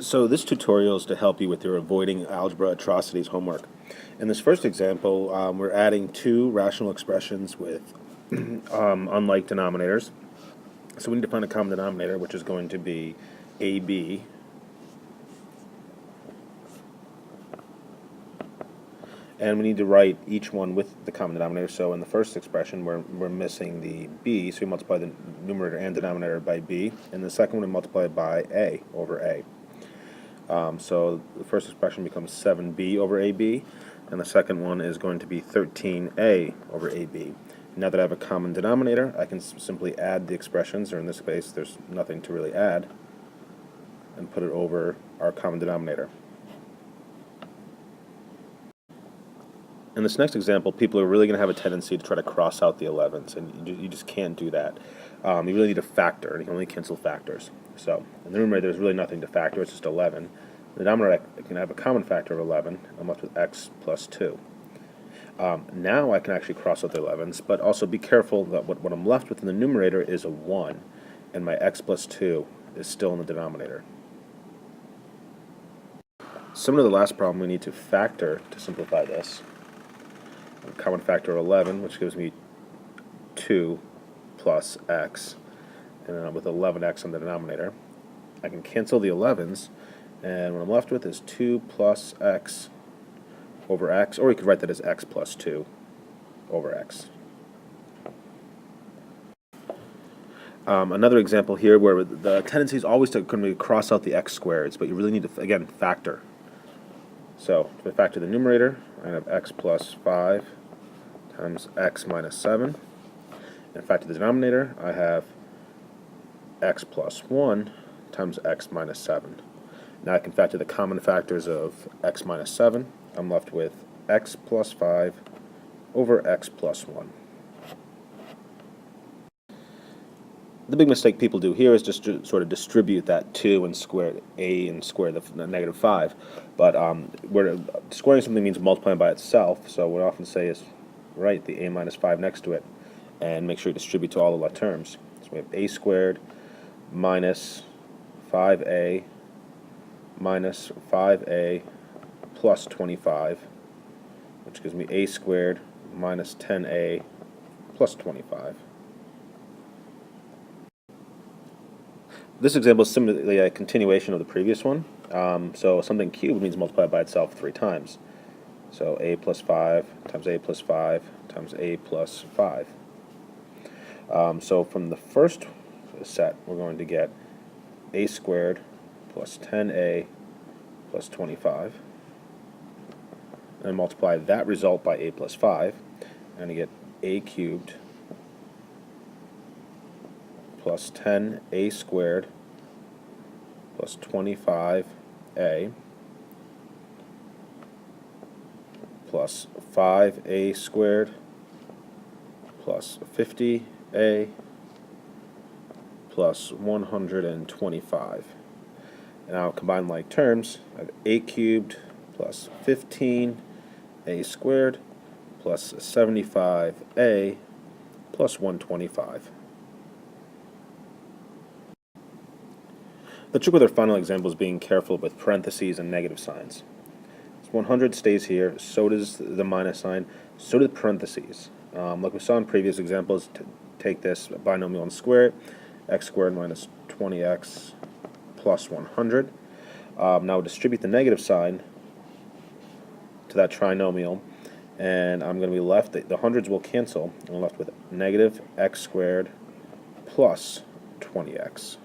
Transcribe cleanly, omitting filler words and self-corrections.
So this tutorial is to help you with your avoiding algebra atrocities homework. In this first example, we're adding two rational expressions with unlike denominators. So we need to find a common denominator, which is going to be AB. And we need to write each one with the common denominator. So in the first expression, we're missing the b, so we multiply the numerator and denominator by b. And the second one, we multiply by a over a. So the first expression becomes 7b over ab, and the second one is going to be 13a over ab. Now that I have a common denominator, I can simply add the expressions, or in this case, there's nothing to really add, and put it over our common denominator. In this next example, people are really going to have a tendency to try to cross out the 11s, and you just can't do that. You really need to factor, and you can only cancel factors. So in the numerator, there's really nothing to factor, it's just 11. In the denominator, I can have a common factor of 11. I'm left with x plus 2. Now I can actually cross out the 11s, but also be careful that what I'm left with in the numerator is a 1, and my x plus 2 is still in the denominator. Similar to the last problem, we need to factor to simplify this. A common factor of 11, which gives me 2 plus x, and then with 11x on the denominator. I can cancel the 11s, and what I'm left with is 2 plus x over x, or you could write that as x plus 2 over x. Another example here where the tendency is always to cross out the x squareds, but you really need to, again, factor. So if I factor the numerator, I have x plus 5 times x minus 7. And factor the denominator, I have x plus 1 times x minus 7. Now I can factor the common factors of x minus 7. I'm left with x plus 5 over x plus 1. The big mistake people do here is just to sort of distribute that 2 and square a and square the negative 5. But where squaring something means multiplying by itself, so what I often say is write the a minus 5 next to it and make sure you distribute to all the left terms. So we have a squared minus 5a minus 5a plus 25, which gives me a squared minus 10a plus 25. This example is similarly a continuation of the previous one. So something cubed means multiply by itself 3 times. So a plus 5 times a plus 5 times a plus 5. So from the first set, we're going to get a squared plus 10a plus 25. And multiply that result by a plus 5. And I get a cubed plus 10a squared plus 25a plus 5a squared plus 50a plus 125. And now combine like terms, I have a cubed plus 15a squared plus 75a plus 125. The trick with our final example is being careful with parentheses and negative signs. So 100 stays here, so does the minus sign, so do the parentheses. Like we saw in previous examples, take this binomial and square it, x squared minus 20x plus 100. Now we'll distribute the negative sign to that trinomial, and I'm going to be left, the hundreds will cancel, and I'm left with negative x squared plus 20x.